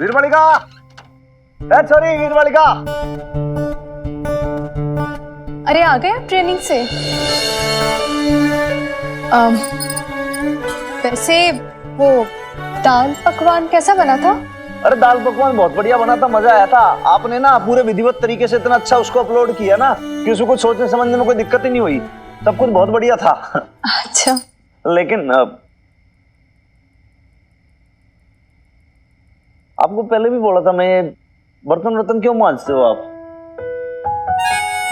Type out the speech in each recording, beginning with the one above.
वीरमालिका, sorry वीरमालिका। अरे आ गए आप ट्रेनिंग से? वैसे वो दाल पकवान कैसा बना था? अरे दाल पकवान बहुत बढ़िया बना था, मजा आया था। आपने ना पूरे विधिवत तरीके से इतना अच्छा उसको अपलोड किया ना कि उसको कुछ सोचने समझने में कोई दिक्कत ही नहीं हुई। सब कुछ बहुत बढ़िया था। अच्छा, लेकिन आपको पहले भी बोला था मैं, ये बर्तन वर्तन क्यों मांजते हो आप?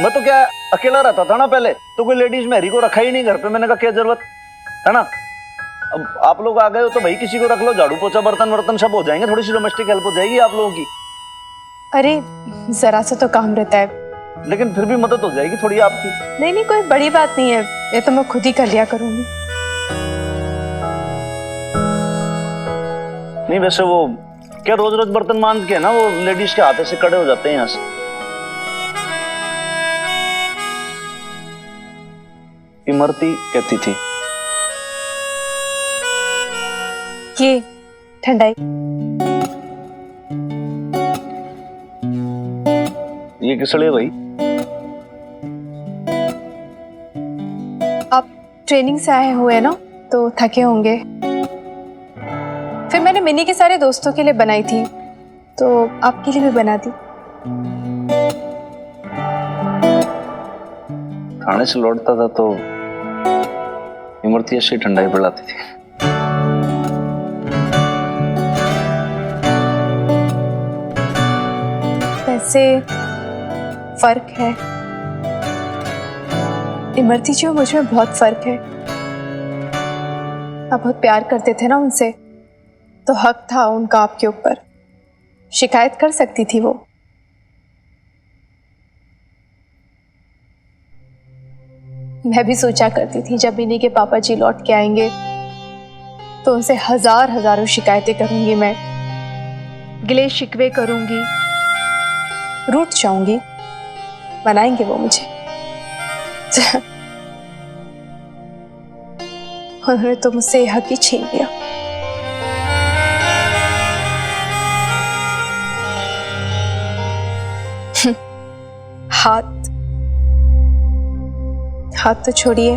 मैं तो क्या अकेला रहता था ना पहले, तो कोई लेडीज मेरी को रखा ही नहीं घर पे। मैंने कहा क्या जरूरत है ना। अब आप लोग आ गए हो तो भाई किसी को रख लो, झाड़ू पोछा बर्तन वर्तन सब हो जाएंगे, थोड़ी सी डोमेस्टिक हेल्प हो जाएगी आप लोगों की। अरे जरा सा तो काम रहता है, लेकिन फिर भी मदद हो जाएगी थोड़ी आपकी। नहीं नहीं कोई बड़ी बात नहीं है, ये तो मैं खुद ही कर लिया करूंगी। नहीं वैसे वो क्या रोज रोज बर्तन मांज के ना वो लेडीज के हाथ से कड़े हो जाते हैं यहाँ से। इमरती कहती थी ये ठंडाई, ये किसलिए भाई? आप ट्रेनिंग से आए हुए ना तो थके होंगे, फिर मैंने मिनी के सारे दोस्तों के लिए बनाई थी तो आपके लिए भी बना दी। थाने से लौटता था तो इमरती ऐसी ठंडाई पिलाती थी। वैसे फर्क है, इमरती जी और मुझ में बहुत फर्क है। आप बहुत प्यार करते थे ना उनसे, तो हक था उनका आपके ऊपर। शिकायत कर सकती थी वो। मैं भी सोचा करती थी जब इन्हीं के पापा जी लौट के आएंगे तो उनसे हजारों शिकायतें करूंगी, मैं गिले शिकवे करूंगी, रूठ जाऊंगी, बनाएंगे वो मुझे। उन्होंने तो मुझसे हक ही छीन लिया। हाथ तो छोड़िए,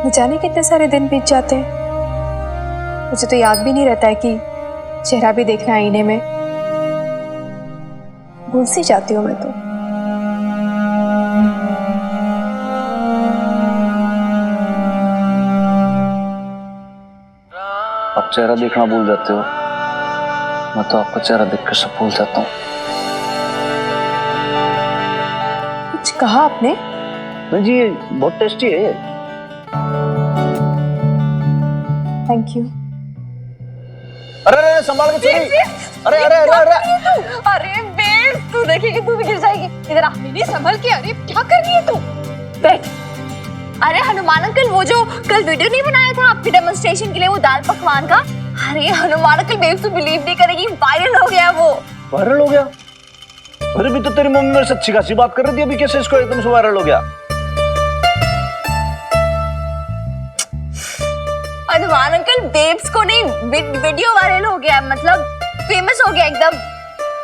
न जाने कितने सारे दिन बीत जाते हैं, मुझे तो याद भी नहीं रहता है कि चेहरा भी देखना आईने में। भूल सी जाती हूँ मैं तो। आप चेहरा देखना भूल जाते हो, मैं तो आपका चेहरा देख कर सब भूल जाता हूँ। कुछ कहा आपने? नहीं जी, ये बहुत टेस्टी है। Thank you. अरे अरे संभाल के चली। अरे अरे अरे अरे अरे बेस, तू देखेगी तू भी गिर जाएगी। इधर आ। नहीं संभल के। अरे क्या कर रही है तू? बैठ। अरे हनुमान अंकल, वो जो कल वीडियो नहीं बनाया था आपके डेमोन्स्ट्रेशन के लिए, वो दाल पकवान का। अरे हनुमान अंकल, बेस तू बिलीव नहीं करेगी, वायरल हो गया वो। वायरल हो गया? अरे भी तो तेरी मम्मी मेरे से अच्छी खासी बात कर रही थी, अभी कैसे इसको एकदम से वायरल हो गया? हनुमान अंकल, बेब्स को नहीं, वीडियो वायरल हो गया, मतलब फेमस हो गया, एकदम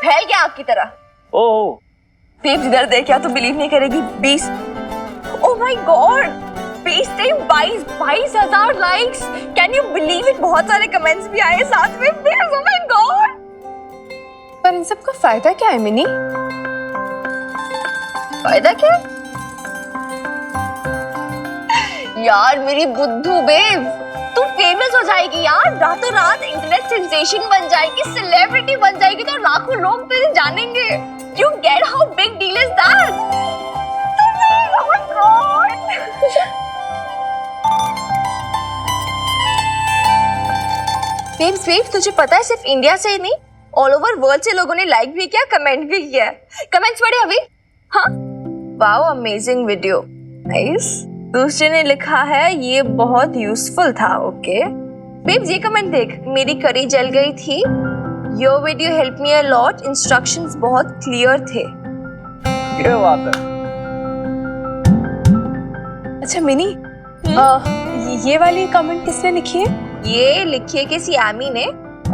फैल गया आपकी तरह। ओह बेब्स इधर देख, क्या तू बिलीव नहीं करेगी, 20, oh my God, 22,000 likes. Can you believe it? बहुत सारे कमेंट्स भी आए साथ में। Babes, oh my God. पर इन सब का फायदा क्या है मिनी? फायदा क्या? यार मेरी बुद्धू बेब, तू फेमस हो जाएगी यार, रातों रात इंटरनेट सेंसेशन बन जाएगी, सेलिब्रिटी बन जाएगी, तो लाखों लोग तुझे जानेंगे। You get how big deal is that? Oh my God! Babes, तुझे पता है सिर्फ इंडिया से ही नहीं, ऑल ओवर वर्ल्ड से लोगों ने लाइक भी किया, कमेंट भी किया। कमेंट्स पढ़े अभी? हाँ, वाओ, अमेजिंग वीडियो, नाइस। दूसरे ने लिखा है ये बहुत यूजफुल था। ओके बेब्स, ये कमेंट देख, मेरी करी जल गई थी, your video help me a lot, instructions बहुत क्लियर थे। ये बात है। अच्छा मिनी, ये वाली कमेंट किसने लिखी है? ये लिखी है किसी आमी ने,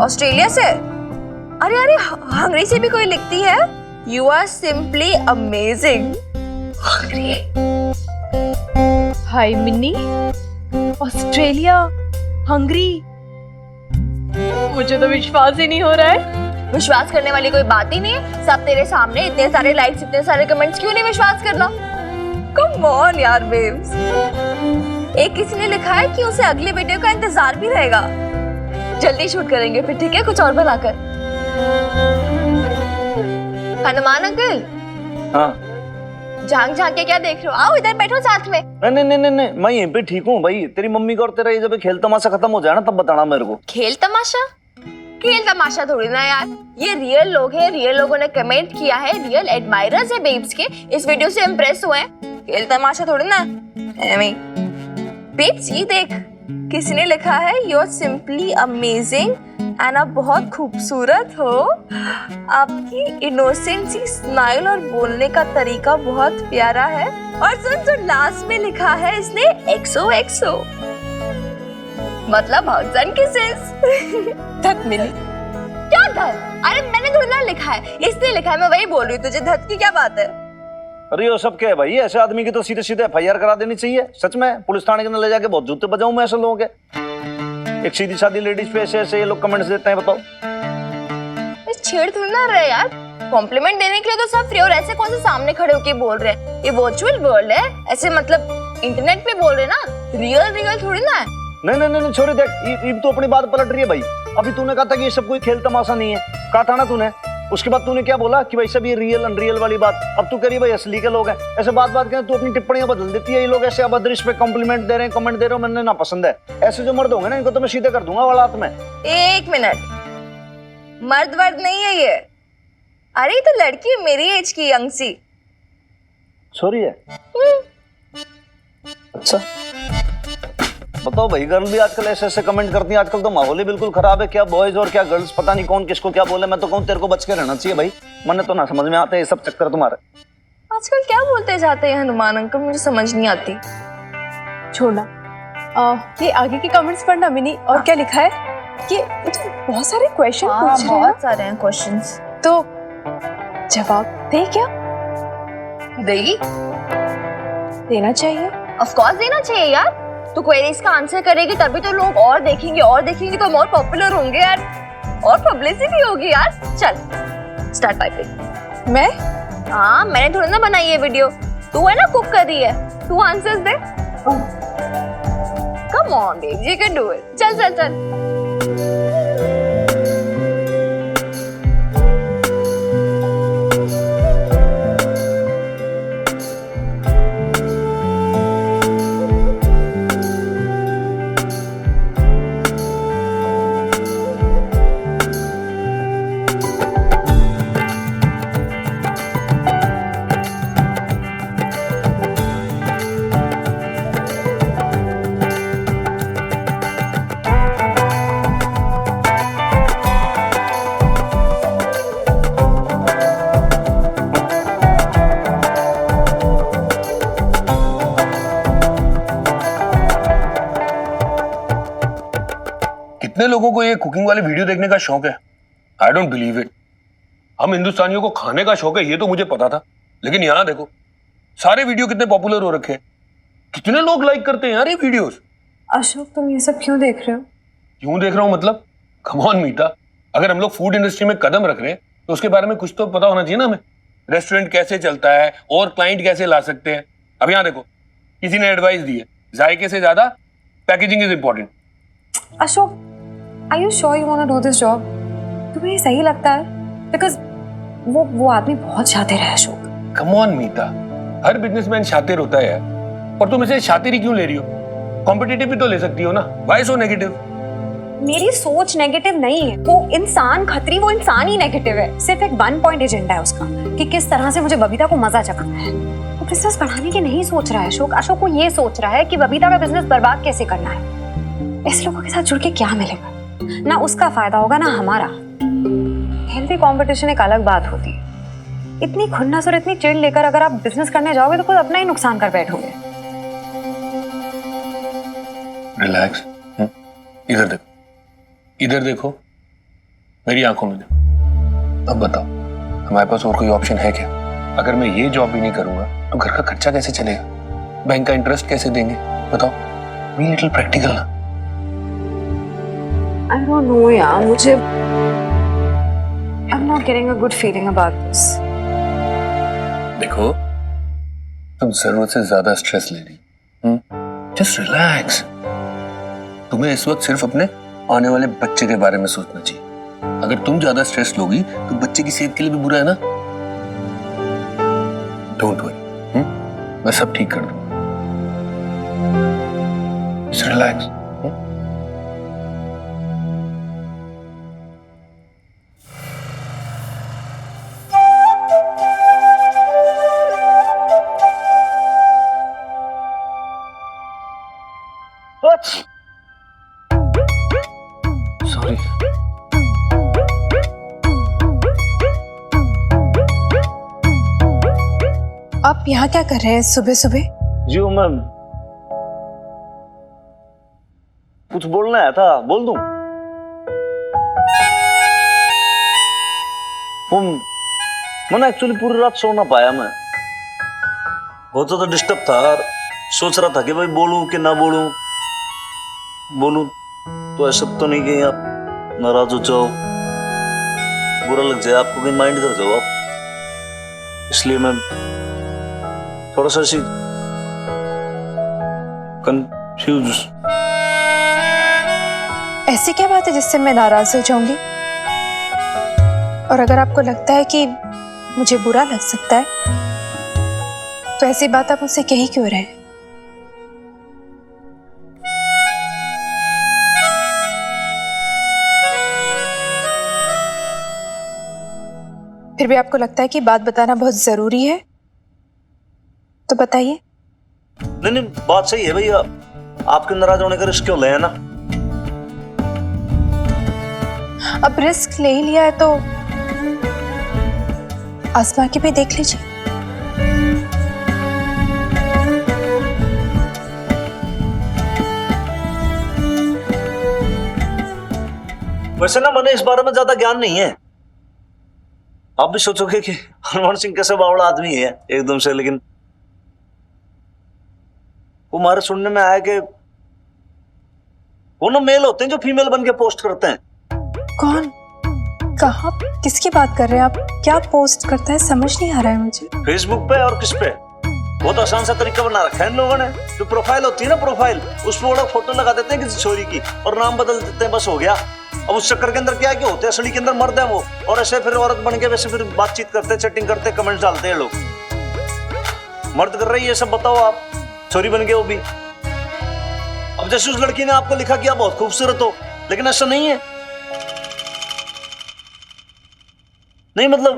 ऑस्ट्रेलिया से। अरे अरे, हंगरी से भी कोई लिखती है, you are simply amazing. Hi Minni, Australia, Hungary, मुझे तो विश्वास ही नहीं हो रहा है। विश्वास करने वाली कोई बात ही नहीं है, सब तेरे सामने, इतने सारे लाइक्स, इतने सारे कमेंट्स, क्यों नहीं विश्वास करना? कम ऑन यार बेब्स। एक किसी ने लिखा है कि उसे अगली वीडियो का इंतजार भी रहेगा। जल्दी शूट करेंगे फिर, ठीक है, कुछ और बनाकर। हनुमान अंकल, हाँ झांक झांक के क्या देख रहे हो? आओ इधर बैठो साथ में। नहीं नहीं नहीं नहीं, मैं यहीं पे ठीक हूँ भाई। तेरी मम्मी का और तेरा ये जब खेल तमाशा खत्म हो जाए ना, तब बताना मेरे को। खेल तमाशा? खेल तमाशा थोड़ी ना यार, ये रियल लोग हैं, रियल लोगों ने कमेंट किया है, रियल एडमायरर्स है बेब्स के, इस वीडियो से इम्प्रेस हुए हैं। खेल तमाशा थोड़ी ना। बेब्स ये देख, किसी ने लिखा है you are simply amazing and आप बहुत खूबसूरत हो। आपकी इनोसेंट सी स्माइल और बोलने का तरीका बहुत प्यारा है। और सुन सुन, लास्ट में लिखा है इसने एक्सो एक्सो, मतलब हग्स एंड किसेस। धत मिली क्या धत? अरे मैंने थोड़ी ना लिखा है, इसने लिखा है, मैं वही बोल रही हूँ तुझे, धत की क्या बात है? अरे ये सब क्या है भाई? ऐसे आदमी की तो सीधे सीधे FIR करा देनी चाहिए। सच में पुलिस थाने के अंदर ले जाके बहुत जूते बजाऊं मैं ऐसे लोगों के। एक सीधी सादी लेडीज पे ऐसे ऐसे ये लोग कमेंट्स देते हैं, बताओ। छेड़ थोड़ी ना रहे यार, कॉम्प्लीमेंट देने के लिए तो सब फ्री, और ऐसे कौन से सामने खड़े होके बोल रहे हैं? ये वर्चुअल वर्ल्ड है, ऐसे मतलब इंटरनेट पे बोल रहे हैं ना, रियल रियल थोड़ी ना है। नहीं नहीं नहीं छोरे, देख ये तो अपनी बात पलट रही है भाई। अभी तूने कहा था कि ये सब कोई खेल तमाशा नहीं है, कहा था ना तूने। उसके बाद तूने क्या बोला कि भाई सब ये रियल अनरियल वाली बात। अब तू कह रही भाई असली के लोग हैं। ऐसे बात बात करें तू अपनी टिप्पणियां बदल देती है। ये लोग ऐसे अभद्रिश पे कॉम्प्लीमेंट दे रहे हैं, कमेंट दे रहे हो, मैंने ना पसंद है। ऐसे जो मर्द होंगे ना, इनको तो मैं सीधे कर दूंगा वालात में। एक मिनट, मर्द वर्द नहीं है ये। अरे ये तो लड़की है मेरी एज की, यंग सी। सॉरी है। अच्छा बताओ भाई, गर्ल भी आजकल ऐसे ऐसे कमेंट करती हैं। आजकल तो माहौल ही बिल्कुल खराब है। क्या बॉयज और क्या गर्ल्स, पता नहीं कौन किसको क्या बोले। मैं तो कहूँ तेरे को बच के रहना चाहिए भाई, मैंने तो ना समझ में आते ये सब चक्कर तुम्हारे। आजकल क्या बोलते जाते हैं हनुमान अंकल, मुझे समझ नहीं आती। छोड़ना, ये आगे के कमेंट्स पढ़ना मिनी। और क्या लिखा है? ये तो बहुत सारे क्वेश्चन पूछ रहे हैं। बहुत सारे हैं क्वेश्चंस, तो जवाब दे क्या? देगी? देना चाहिए। ऑफ कोर्स देना चाहिए यार। तो क्वेरीज का आंसर करेगी तभी तो लोग और देखेंगे, और देखेंगे तो हम और पॉपुलर होंगे यार, और पब्लिसिटी होगी यार। चल स्टार्ट टाइपिंग। मैं? हाँ, मैंने थोड़ी ना बनाई ये वीडियो, तू है ना कुक कर रही है, तू आंसर्स दे। Come on babe, you can do it. चल चल चल। कितने लोगों को ये कुकिंग वाले वीडियो देखने का शौक है? I don't believe it. हम हिंदुस्तानियों को खाने का शौक है ये तो मुझे पता था, लेकिन यहाँ देखो सारे वीडियो कितने पॉपुलर हो रखे हैं। कितने लोग लाइक करते हैं यार ये वीडियोस। अशोक, तुम ये सब क्यों देख रहे हो? क्यों देख रहा हूँ मतलब? कम ऑन मीता, अगर हम लोग फूड इंडस्ट्री में कदम रख रहे हैं तो उसके बारे में कुछ तो पता होना चाहिए ना हमें। रेस्टोरेंट कैसे चलता है और क्लाइंट कैसे ला सकते हैं। अब यहाँ देखो, किसी ने एडवाइस दी है जायके से ज्यादा packaging is important. Ashok, Are you sure you want to do this job? तुम्हें ये सही लगता है? Because वो आदमी बहुत शातिर है अशोक। कम ऑन मीता, हर बिजनेसमैन शातिर होता है यार, और तुम इसे शातिरी क्यों ले रही हो? कॉम्पिटिटिव भी तो ले सकती हो ना। Why so negative? मेरी सोच नेगेटिव नहीं है। वो इंसान खतरी, वो इंसान ही नेगेटिव है। सिर्फ एक 1 पॉइंट एजेंडा है उसका कि किस तरह से मुझे बबीता को मजा चखाना है। वो बिजनेस बढ़ाने की नहीं सोच रहा है अशोक। अशोक को ये सोच रहा है कि बबीता का बिजनेस बर्बाद कैसे करना है। ऐसे लोगों के साथ जुड़ के क्या मिलेगा? ना उसका फायदा होगा ना हमारा। हेल्दी कंपटीशन एक अलग बात होती है। इतनी खुन्नस और इतनी चिढ़ लेकर अगर आप बिजनेस करने जाओगे तो खुद अपना ही नुकसान कर बैठोगे। रिलैक्स। इधर देखो, इधर देखो, मेरी आंखों में देखो। अब बताओ, हमारे पास और कोई ऑप्शन है क्या? अगर मैं ये जॉब भी नहीं करूंगा तो घर का खर्चा कैसे चलेगा? बैंक का इंटरेस्ट कैसे देंगे? बताओ, बी लिटिल प्रैक्टिकल ना। I don't know यार, मुझे I'm not getting a good feeling about this. देखो, तुम जरूरत से ज्यादा स्ट्रेस ले रही। Just relax. तुम्हें इस वक्त सिर्फ अपने आने वाले बच्चे के बारे में सोचना चाहिए। अगर तुम ज्यादा स्ट्रेस लोगी तो बच्चे की सेहत के लिए भी बुरा है ना। डोंट वरी, मैं सब ठीक कर दूंगा। Just relax. सॉरी। आप यहाँ क्या कर रहे हैं सुबह सुबह? जी वो मैं कुछ बोलना आया था, बोल दूं? मैं एक्चुअली पूरी रात सो ना पाया। मैं बहुत ज्यादा डिस्टर्ब था और सोच रहा था कि भाई बोलूं कि ना बोलूं। बोलूं तो ऐसा तो नहीं कि आप नाराज हो जाओ, बुरा लग जाए आपको, कहीं माइंड कर जाओ आप। इसलिए मैं थोड़ा सा ऐसी कंफ्यूज। ऐसी क्या बात है जिससे मैं नाराज हो जाऊंगी? और अगर आपको लगता है कि मुझे बुरा लग सकता है तो ऐसी बात आप मुझसे कही क्यों रहे? फिर भी आपको लगता है कि बात बताना बहुत जरूरी है तो बताइए। नहीं, बात सही है भैया, आपके नाराज होने का रिस्क क्यों ले, है ना? अब रिस्क ले ही लिया है तो आजमा के भी देख लीजिए। वैसे ना मैंने इस बारे में ज्यादा ज्ञान नहीं है। आप भी सोचोगे कि हनुमान सिंह कैसे बावड़ा आदमी है एकदम से, लेकिन वो हमारे सुनने में आया कि वो ना मेल होते हैं जो फीमेल बन के पोस्ट करते हैं। कौन? कहाँ? किसकी बात कर रहे हैं आप? क्या पोस्ट करता है समझ नहीं आ रहा है मुझे। फेसबुक पे और किस पे? बहुत आसान सा तरीका बना रखा है इन लोगों ने। जो प्रोफाइल होती है ना, प्रोफाइल, उस पर वो लोग फोटो लगा देते हैं किसी छोरी की और नाम बदल देते हैं, बस हो गया। अब उस चक्कर के अंदर क्या क्या होते हैं, असली के अंदर मर्द है वो, और ऐसे फिर औरत बन के वैसे फिर बातचीत करते, चैटिंग करते, कमेंट्स डालते हैं लोग। मर्द कर रही है सब, बताओ आप, छोरी बन के वो भी। अब जैसे उस लड़की ने आपको लिखा कि आप बहुत खूबसूरत हो, लेकिन ऐसा नहीं है। नहीं मतलब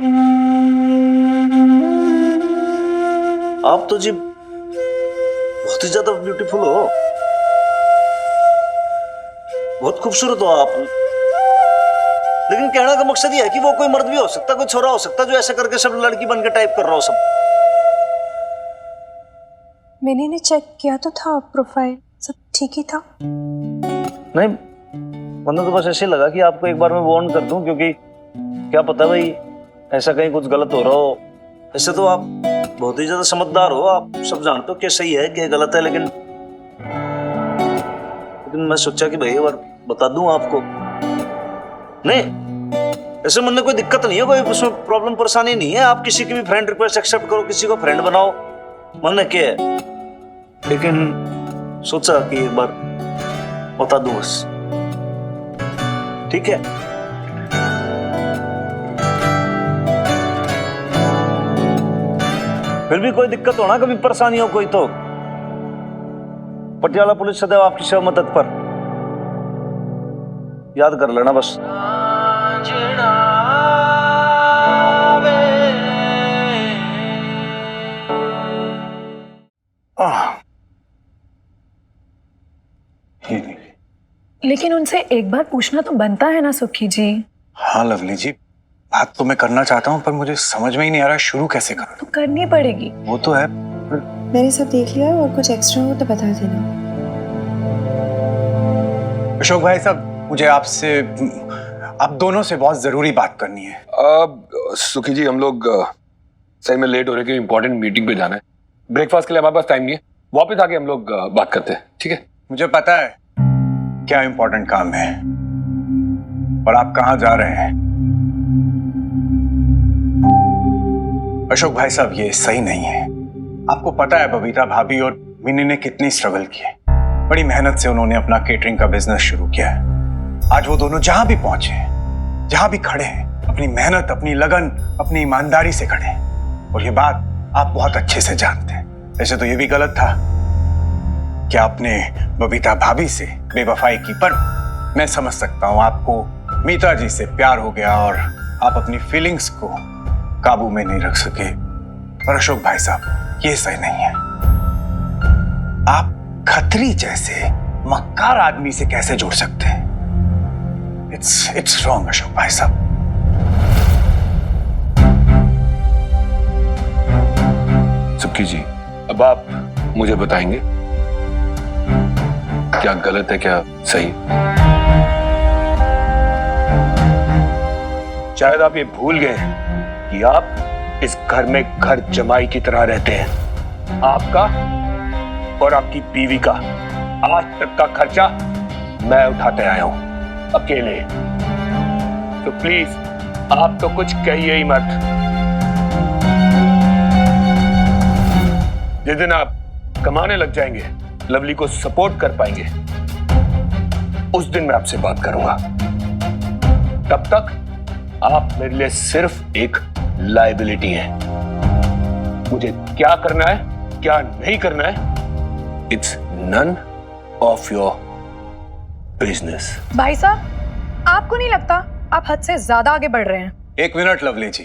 आप तो जी बहुत ही ज्यादा ब्यूटीफुल हो, बहुत खूबसूरत हो आप। लेकिन कहने का मकसद ये है कि वो कोई मर्द भी हो सकता, कोई छोरा हो सकता जो ऐसे करके सब लड़की बन के टाइप कर रहा हो सब। मैंने चेक किया तो था, प्रोफाइल सब ठीक ही था। नहीं, मैंने तो बस ऐसे लगा कि आपको एक बार मैं वार्न कर दूं, क्योंकि क्या पता भाई ऐसा कहीं कुछ गलत हो रहा हो। ऐसे तो आप बहुत ही ज्यादा समझदार हो, आप सब जानते हो क्या सही है क्या गलत है, लेकिन मैं सोचा कि भाई एक बार बता दूं आपको। नहीं, ऐसे मन में कोई दिक्कत नहीं है, कोई उसमें प्रॉब्लम परेशानी नहीं है। आप किसी की भी फ्रेंड रिक्वेस्ट एक्सेप्ट करो, किसी को फ्रेंड बनाओ, मन में क्या है। लेकिन सोचा कि एक बार बता दूं बस, ठीक है? फिर भी कोई दिक्कत हो ना, कभी परेशानी हो कोई, तो पटियाला पुलिस सदैव आपकी सेवा में तत्पर, याद कर लेना बस। लेकिन उनसे एक बार पूछना तो बनता है ना सुखी जी। हाँ लवली जी, बात तो मैं करना चाहता हूँ, पर मुझे समझ में ही नहीं आ रहा शुरू कैसे करूँ। तो करनी पड़ेगी। वो तो है, मैंने सब देख लिया और कुछ एक्स्ट्रा हो तो बता देना। अशोक भाई साहब, मुझे आपसे आप दोनों से बहुत जरूरी बात करनी है। सुखी जी, हम लोग सही में लेट हो रहे हैं, इंपॉर्टेंट मीटिंग पे जाना है। ब्रेकफास्ट के लिए हमारे पास टाइम नहीं है, वापस आके हम लोग बात करते हैं, ठीक है? मुझे पता है क्या इंपॉर्टेंट काम है और आप कहां जा रहे हैं। अशोक भाई साहब, ये सही नहीं है। आपको पता है बबीता भाभी और मिनी ने कितनी स्ट्रगल की है। बड़ी मेहनत से उन्होंने अपना केटरिंग का बिजनेस शुरू किया है। आज वो दोनों जहां भी पहुंचे हैं, जहां भी खड़े हैं, अपनी मेहनत, अपनी लगन, अपनी ईमानदारी से खड़े हैं। और ये बात आप बहुत अच्छे से जानते हैं। वैसे तो ये भी गलत था कि आपने बबीता भाभी से बेवफाई की, पर मैं समझ सकता हूं आपको मीता जी से प्यार हो गया और आप अपनी फीलिंग्स को काबू में नहीं रख सके। पर अशोक भाई साहब, ये सही नहीं है। आप खत्री जैसे मक्कार आदमी से कैसे जुड़ सकते हैं? इट्स रॉन्ग अशोक भाई साहब। सुखी जी, अब आप मुझे बताएंगे क्या गलत है क्या सही? शायद आप ये भूल गए हैं कि आप इस घर में घर जमाई की तरह रहते हैं। आपका और आपकी बीवी का आज तक का खर्चा मैं उठाते आया हूं अकेले। तो प्लीज आप तो कुछ कहिए ही मत। जिस दिन आप कमाने लग जाएंगे, लवली को सपोर्ट कर पाएंगे, उस दिन मैं आपसे बात करूंगा। तब तक आप मेरे लिए सिर्फ एक लायबिलिटी हैं। मुझे क्या करना है, क्या नहीं करना है, it's none of your business. भाई साहब, आपको नहीं लगता आप हद से ज्यादा आगे बढ़ रहे हैं? एक मिनट लवली जी,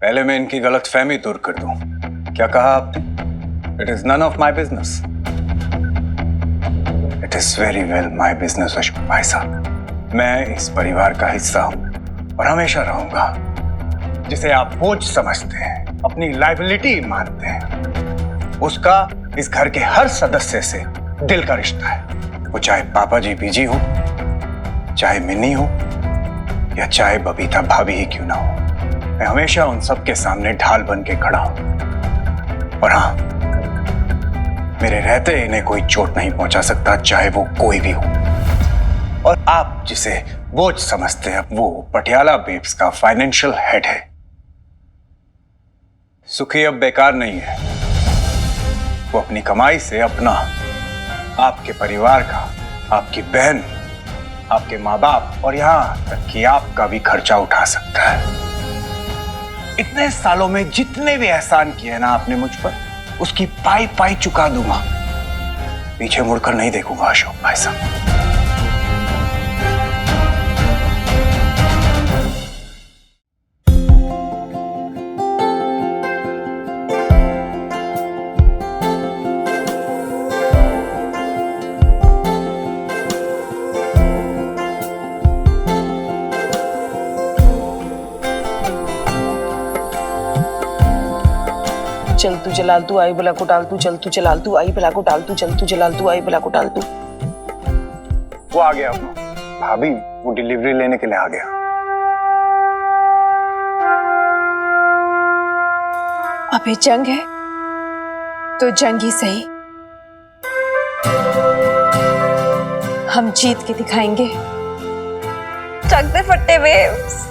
पहले मैं इनकी गलतफहमी दूर कर दूं। क्या कहा आपने? It is none of my business. It is very well my business Ashok भाई साहब। मैं इस परिवार का हिस्सा हूं और हमेशा रहूंगा। जिसे आप बोझ समझते हैं, अपनी लायबिलिटी मानते हैं, उसका इस घर के हर सदस्य से दिल का रिश्ता है। वो चाहे पापा जी बीजी हो, चाहे मिन्नी हो, या चाहे बबीता भाभी ही क्यों ना हो। मैं हमेशा उन सबके सामने ढाल बन के खड़ा हूं। और हाँ, मेरे रहते इन्हें कोई चोट नहीं पहुंचा सकता, चाहे वो कोई भी हो। और आप जिसे बोझ समझते हैं, वो पटियाला बेब्स का फाइनेंशियल हेड है। सुखी अब बेकार नहीं है। वो अपनी कमाई से अपना, आपके परिवार का, आपकी बहन, आपके माँ बाप और यहां तक कि आपका भी खर्चा उठा सकता है। इतने सालों में जितने भी एहसान किए ना आपने मुझ पर, उसकी पाई पाई चुका दूंगा। पीछे मुड़कर नहीं देखूंगा अशोक भाई साहब। चल तू जलाल तू आई बला को टाल तू, चल तू जलाल तू आई बला को टाल तू, चल तू जलाल तू आई बला को टाल तू। वो आ गया भाभी, वो डिलीवरी लेने के लिए आ गया। अभी जंग है तो जंग ही सही। हम जीत के दिखाएंगे। चकते फट्टे वेव्स।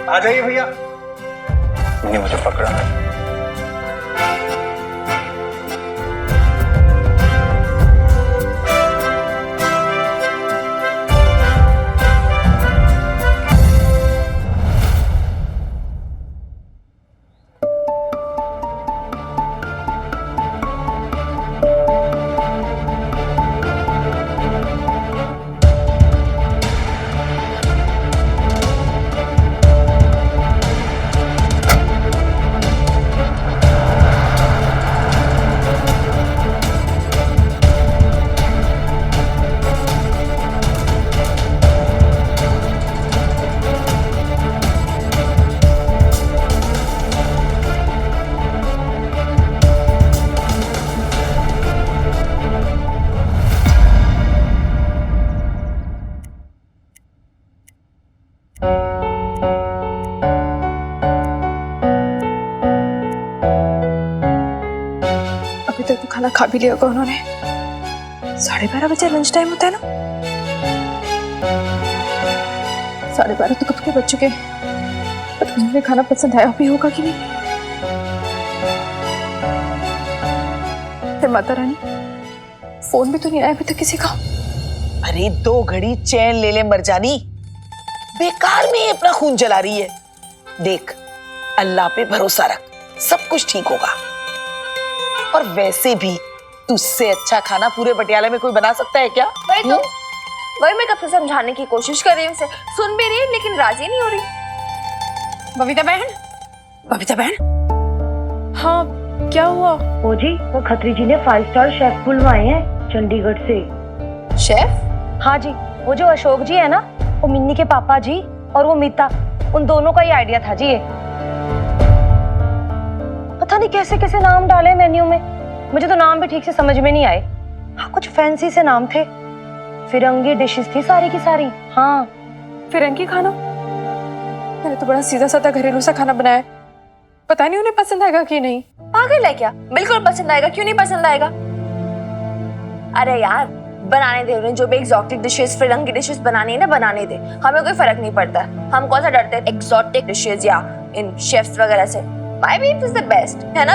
आ जाइए भैया। मैंने मुझे पकड़ा। खाना खा भी लिया होगा उन्होंने। 12:30 बजे लंच टाइम होता है ना? 12:30 तो कब के बज चुके हैं। पता नहीं उन्हें खाना पसंद आया भी होगा कि नहीं। फिर माता रानी, फोन भी तो नहीं आया अभी तक किसी का। अरे 2 घड़ी चैन ले ले मरजानी, बेकार में अपना खून जला रही है। देख, अल्लाह पे भरोसा रख, सब कुछ ठीक होगा। और वैसे भी तुझसे अच्छा खाना पूरे पटियाला में कोई बना सकता है क्या? वही मैं कब से समझाने की कोशिश कर रही हूँ उसे, सुन भी रही है लेकिन राजी नहीं हो रही। बबीता बहन, हाँ, क्या हुआ? ओ जी, वो खत्री जी ने 5 स्टार शेफ बुलवाए हैं चंडीगढ़ से। शेफ? हाँ जी, वो जो अशोक जी है ना, वो मिन्नी के पापा जी और वो मीता, उन दोनों का ही आइडिया था जी ये। पता नहीं कैसे कैसे नाम डाले मेन्यू में, मुझे तो नाम भी ठीक से समझ में नहीं आए। हाँ, कुछ फैंसी से नाम थे, फिरंगी डिशेस थी सारी की सारी। हाँ, फिरंगी खाना? मैंने तो बड़ा सीधा साधा घरेलू सा खाना बनाया है। पता नहीं उन्हें पसंद आएगा कि नहीं। पागल है क्या? बिल्कुल पसंद आएगा, क्यों नहीं पसंद आएगा? अरे यार, बनाने दे उन्हें, जो भी एग्जॉटिक डिशेस, फिरंगी डिशेस बनानी है ना, बनाने दे, हमें कोई फर्क नहीं पड़ता। हम कौन सा डरते हैं एग्जॉटिक डिशेस या इन शेफ्स वगैरह से। My beef is the best, है ना?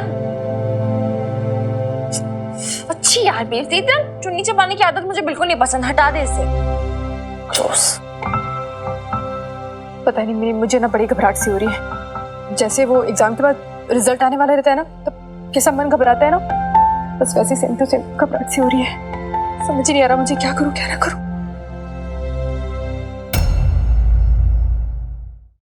अच्छी यार बीफ, इतना चुन्नी चबाने की आदत मुझे बिल्कुल नहीं पसंद, हटा दे इसे। ग्रॉस। पता नहीं, मुझे ना बड़ी घबराहट सी हो रही है। जैसे वो एग्जाम के बाद रिजल्ट आने वाला रहता है ना, तब कैसा मन घबराता है ना, बस वैसे सेम टू सेम घबराहट सी हो रही है। समझ नहीं आ रहा मुझे क्या करूं क्या ना करूं।